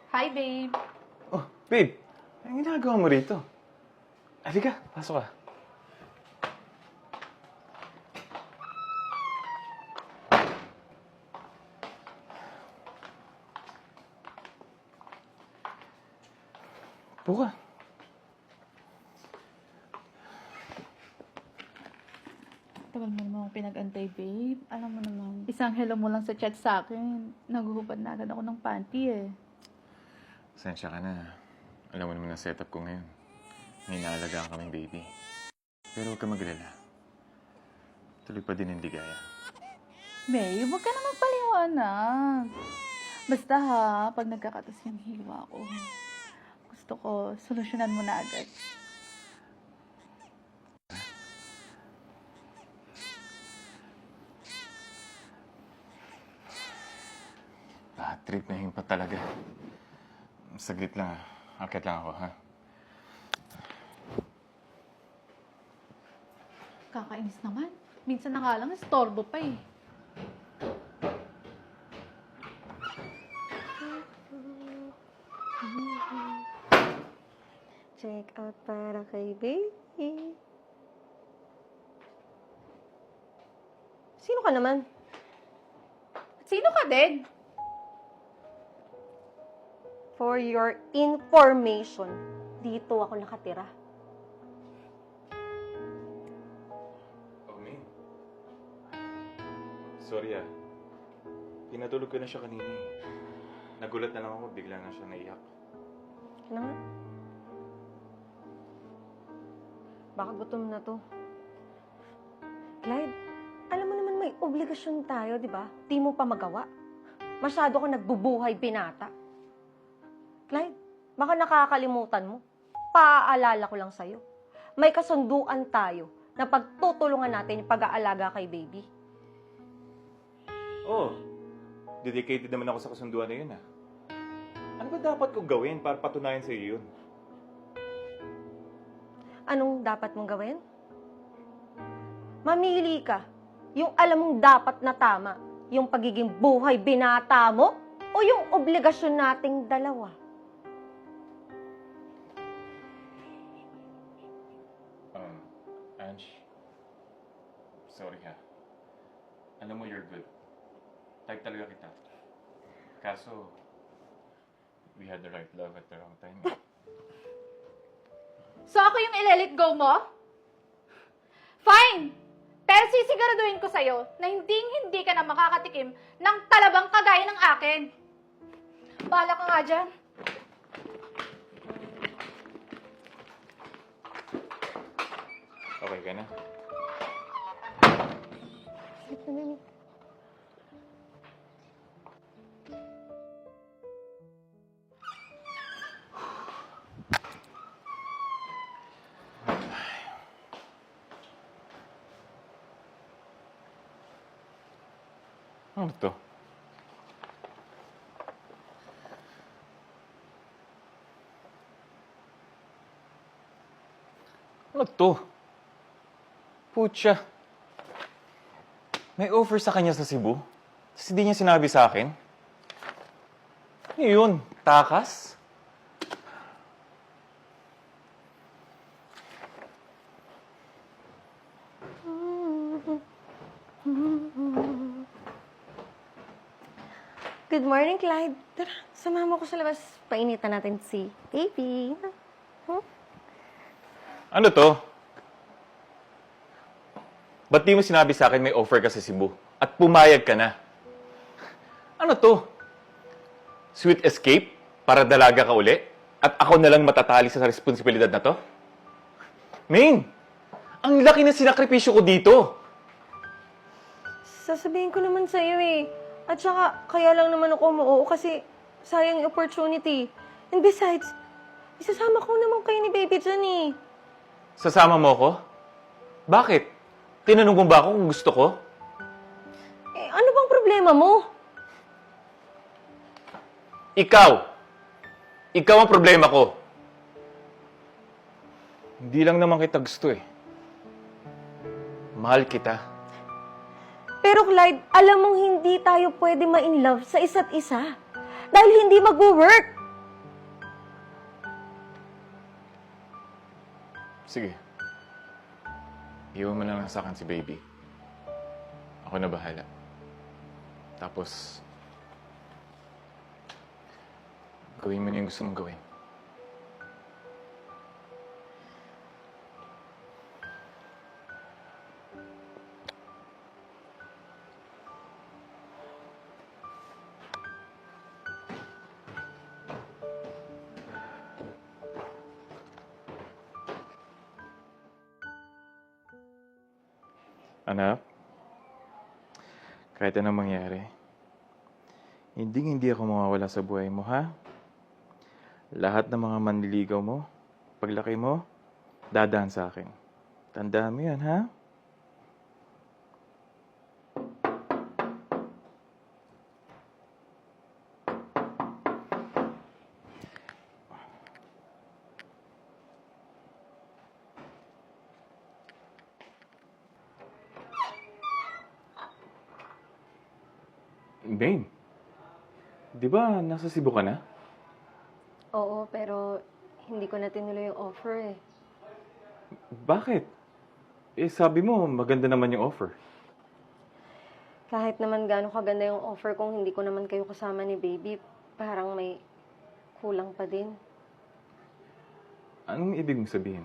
Hi, babe. Oh, babe. Anong ginagawa mo rito? Halika, pasok ka. Buka. Tagal mo naman ako pinag-antay, babe. Alam mo naman, isang hello mo lang sa chat sa akin. Naguhubad na agad ako ng panty eh. Sensya ka na. Alam mo naman ang setup ko ngayon. May naalagaan kaming baby. Pero huwag ka maglala. Tuloy pa din ang ligaya. Babe, huwag ka na magpaliwanag. Basta ha, pag nagkakatas yung hiwa ko, gusto ko, solusyonan mo na agad. Bad trip na yun pa talaga. Saglit lang ah. Akit lang ako, ha? Kakainis naman. Minsan na nga lang, istorbo pa eh. Check out para kay baby. Sino ka naman? Sino ka din? For your information, dito ako nakatira. Oh, May. Sorry ah. Pinatulog ko na siya kanina eh. Nagulat na lang ako, bigla na siya naiyak. Ano nga? Baka gutom na to. Clyde, alam mo naman may obligasyon tayo, di ba? Di mo pa magawa. Masyado ka nagbubuhay binata. Clyde, baka nakakalimutan mo. Paaalala ko lang sa'yo. May kasunduan tayo na pagtutulungan natin yung pag-aalaga kay baby. Oh, dedicated naman ako sa kasunduan na yun ah. Ano ba dapat kong gawin para patunayan sa iyo yun? Anong dapat mong gawin? Mamili ka. Yung alam mong dapat na tama. Yung pagiging buhay binata mo o yung obligasyon nating dalawa. Ange, sorry ha. Alam mo, you're good. Type talaga kita. Kaso, we had the right love at the wrong time. So ako yung i-let go mo? Fine! Pero sisiguraduhin ko sa'yo na hindi ka na makakatikim ng talabang kagaya ng akin. Bahala ka nga dyan. Okay ka na? Ano to? Ano to? Pucha. May offer sa kanya sa Cebu? Tapos hindi niya sinabi sa akin? Ano yun? Takas? Good morning, Clyde. Tara, samahan mo ko sa labas. Painitan natin si baby. Huh? Ano to? Ba't di mo sinabi sa akin may offer ka sa Cebu? At pumayag ka na? Ano to? Sweet escape? Para dalaga ka uli? At ako na lang matatali sa responsibilidad na to? Maine! Ang laki ng sinakripisyo ko dito! Sasabihin ko naman sa'yo eh. At saka, kaya lang naman ako umuoo kasi sayang yung opportunity. And besides, isasama ko naman kayo ni baby dyan eh. Sasama mo ko? Bakit? Tinanong mo ba ako kung gusto ko? Eh, ano bang problema mo? Ikaw! Ikaw ang problema ko. Hindi lang naman kita gusto eh. Mahal kita. Pero Clyde, alam mong hindi tayo pwede ma-inlove sa isa't isa. Dahil hindi mag-work. Sige. Iwan mo na lang sa akin si baby. Ako na bahala. Tapos, gawin mo na yung gusto mong gawin. Anak, kahit anong mangyari, hindi ako mawawala sa buhay mo, ha? Lahat ng mga manliligaw mo, paglaki mo, dadaan sa akin. Tandaan mo yan, ha? Babe, di ba nasa Cebu ka na? Oo, pero hindi ko na tinuloy yung offer eh. Bakit? Eh, sabi mo, maganda naman yung offer. Kahit naman gaano kaganda yung offer kung hindi ko naman kayo kasama ni baby, parang may kulang pa din. Anong ibig mong sabihin?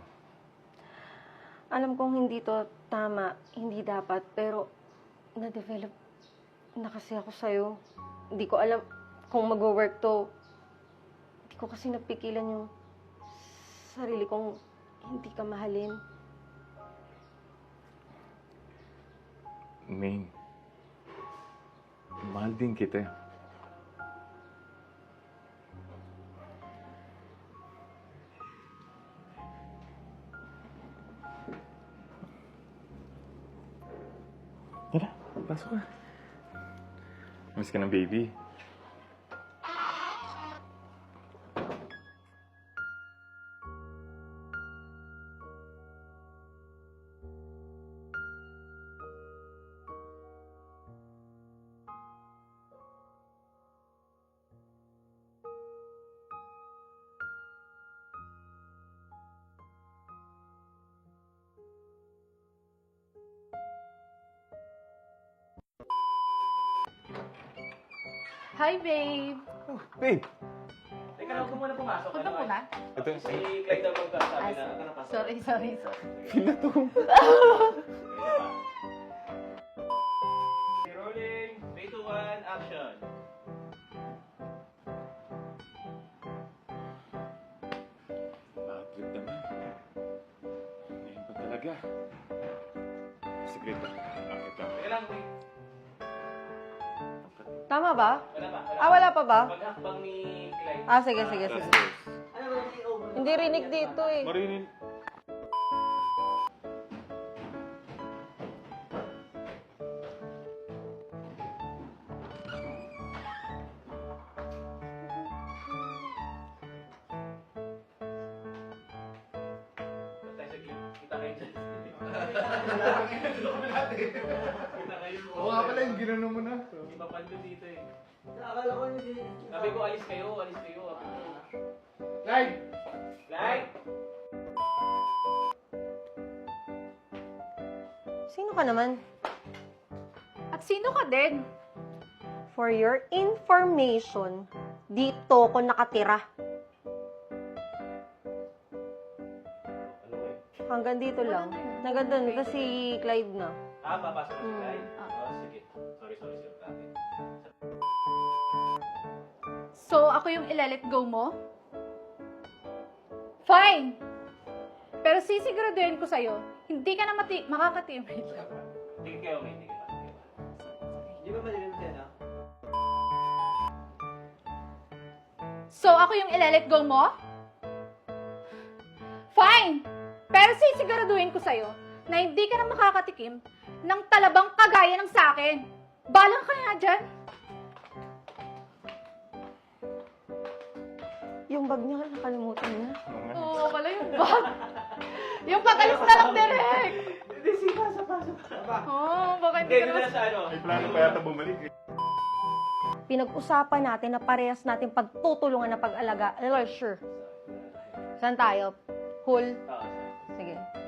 Alam kong hindi to tama, hindi dapat, pero na-develop na kasi ako sa'yo. Hindi ko alam kung mag-work to. Hindi ko kasi napigilan yung sarili kong hindi ka mahalin. Maine, mahal din kita. Tara, pasok ka. Miss ka ng baby. Hi, babe. Oh, babe! Teka lang, huwag ka muna pumasok. Huwag na muna. Ito, Si Clyde daw magkasabi na ito na pasok. Sorry. feel na to. Rolling, 3, 2, 1, action. Bad trip naman. Ngayon pa talaga. Secret. Bakit lang? Teka lang, wait. Tama ba? Wala pa. Wala pa ba? Paghakbang ni Clyde. Sige. Hindi rinig dito eh. Marinin. Tayo sa clip. Kita kayo dyan. Kita kayo. Oo nga pala, yung ginano mo na. Hindi mapando dito eh. Sabi ko, alis kayo. Sabi ko, Clyde! Clyde! Sino ka naman? At sino ka din? For your information, dito ko nakatira. Ano eh? Hanggang dito lang. Nagandun kasi Clyde na. Papasok na si Clyde? Ah. Oh, sige. Sorry, sir. Bakit? So, ako yung ilalet go mo? Fine! Pero sisiguraduhin ko sa'yo, hindi ka na makakatimid. Tingin kayo, may tingin pa. Di ba malilim siya, no? So, ako yung ilalet go mo? Fine! Pero sisiguraduhin ko sa'yo na hindi ka na makakatikim ng talabang kagaya ng sa'kin. Balang ka nga dyan. Yung bag niya, nakalimutan niya. Oo, pala yung bag. Yung pag-alis na lang direct. Hindi, sige, pasok. Oo, baka hindi Hindi, ka dito naman... na sa ano. May plano pa yata bumalik eh. Pinag-usapan natin na parehas natin pagtutulungan na pag-alaga. Sure. Saan tayo? Hul? Oo, Sige.